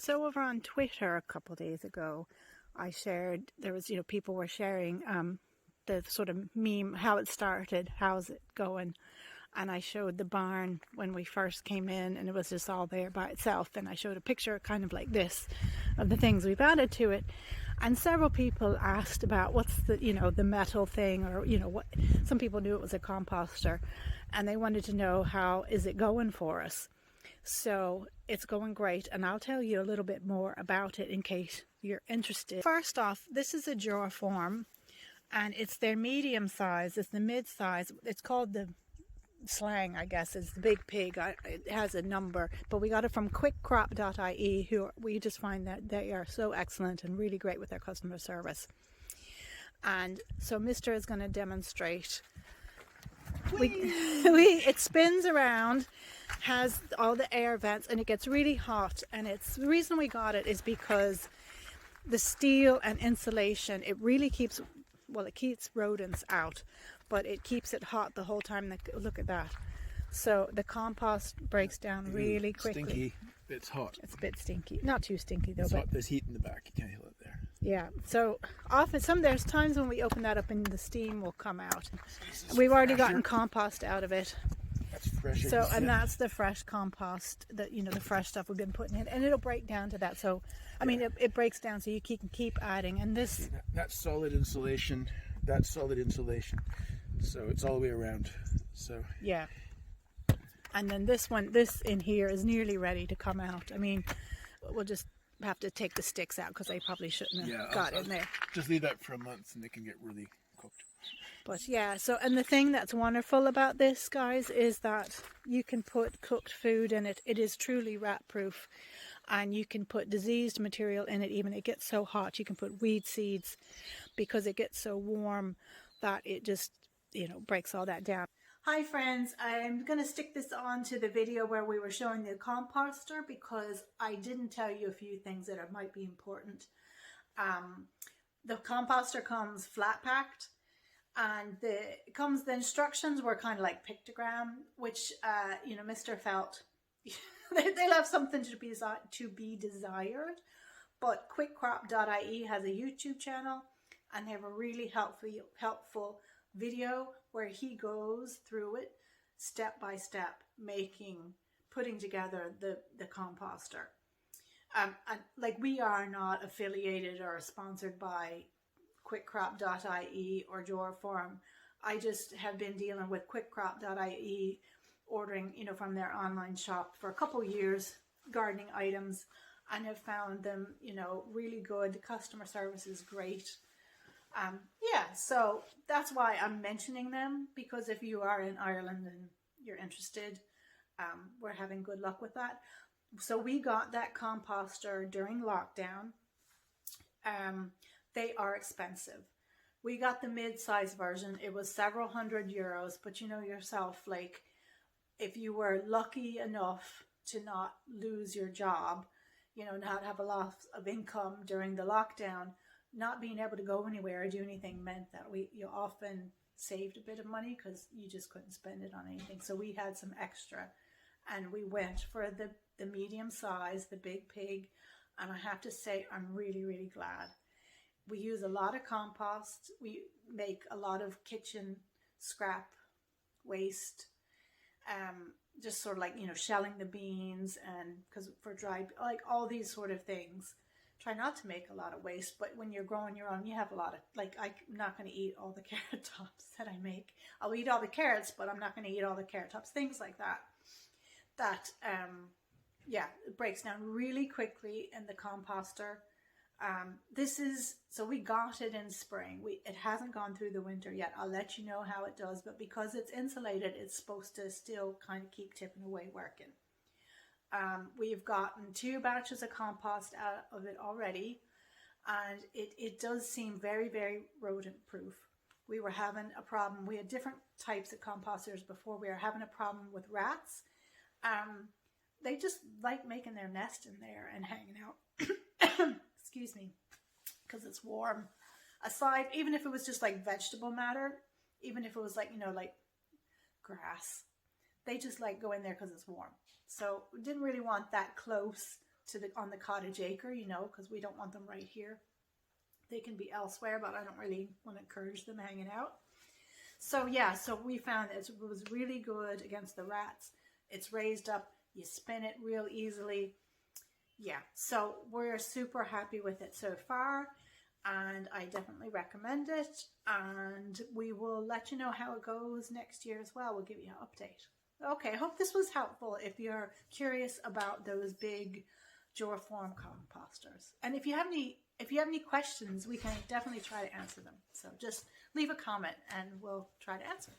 So over on Twitter a couple of days ago, I shared, there was, people were sharing the sort of meme, how it started, how's it going. And I showed the barn when we first came in, and it was just all there by itself. And I showed a picture kind of like this of the things we've added to it. And several people asked about what's the, the metal thing, or, what. Some people knew it was a composter, and they wanted to know how is it going for us. So it's going great, and I'll tell you a little bit more about it in case you're interested. First off, this is a Joraform, and it's their medium size. It's the mid size. It's called the slang, I guess, is the big pig. It has a number, but we got it from quickcrop.ie, who we just find that they are so excellent and really great with their customer service. And so Mr. is going to demonstrate. It spins around, has all the air vents, and it gets really hot. And it's the reason we got it is because the steel and insulation, it really keeps, well, it keeps rodents out, but it keeps it hot the whole time. Look at that. So the compost breaks down really quickly. Stinky, it's hot. It's a bit stinky. Not too stinky though. It's hot. There's heat in the back. You can't feel it there. Yeah. So often, there's times when we open that up and the steam will come out. We've already gotten compost out of it. That's fresh. So, and that's the fresh compost, that the fresh stuff we've been putting in, and it'll break down to that. So, I mean, it breaks down, so you can keep adding. And this, that's solid insulation. That's solid insulation. So it's all the way around. So yeah. And then this in here is nearly ready to come out. I mean, we'll just have to take the sticks out because they probably shouldn't have got in there. Just leave that for a month and they can get really cooked. But yeah, so, and the thing that's wonderful about this, guys, is that you can put cooked food in it. It is truly rat proof, and you can put diseased material in it. Even it gets so hot, you can put weed seeds, because it gets so warm that it just, breaks all that down. Hi friends, I'm going to stick this on to the video where we were showing the composter, because I didn't tell you a few things that might be important. The composter comes flat packed, and the instructions were kind of like pictogram, which Mr. felt they left something to be desired. But quickcrop.ie has a YouTube channel, and they have a really helpful video where he goes through it step by step, putting together the composter. And like, we are not affiliated or sponsored by quickcrop.ie or Joraform. I just have been dealing with quickcrop.ie, ordering, from their online shop for a couple years, gardening items, and have found them, really good. The customer service is great. So that's why I'm mentioning them, because if you are in Ireland and you're interested, we're having good luck with that. So we got that composter during lockdown. They are expensive. We got the mid-size version. It was several €100, but you know yourself, like, if you were lucky enough to not lose your job, not have a loss of income during the lockdown, not being able to go anywhere or do anything meant that you often saved a bit of money because you just couldn't spend it on anything. So we had some extra, and we went for the medium size, the big pig, and I have to say I'm really, really glad. We use a lot of compost. We make a lot of kitchen scrap waste, just sort of like, shelling the beans, and because for dry, like all these sort of things. Try not to make a lot of waste, but when you're growing your own, you have a lot of, like, I'm not going to eat all the carrot tops that I make. I'll eat all the carrots, but I'm not going to eat all the carrot tops, things like that. It breaks down really quickly in the composter. So we got it in spring. It hasn't gone through the winter yet. I'll let you know how it does, but because it's insulated, it's supposed to still kind of keep tipping away working. We've gotten 2 batches of compost out of it already, and it does seem very, very rodent proof. We were having a problem. We had different types of composters before. We were having a problem with rats. They just like making their nest in there and hanging out. Excuse me, because it's warm. Aside, even if it was just like vegetable matter, even if it was like, like grass, they just like go in there because it's warm. So we didn't really want that close on the cottage acre, you know, because we don't want them right here. They can be elsewhere, but I don't really want to encourage them hanging out. So yeah, so we found it was really good against the rats. It's raised up, you spin it real easily. Yeah, so we're super happy with it so far, and I definitely recommend it, and we will let you know how it goes next year as well. We'll give you an update. Okay, I hope this was helpful if you're curious about those big Joraform composters. And if you have any questions, we can definitely try to answer them. So just leave a comment and we'll try to answer.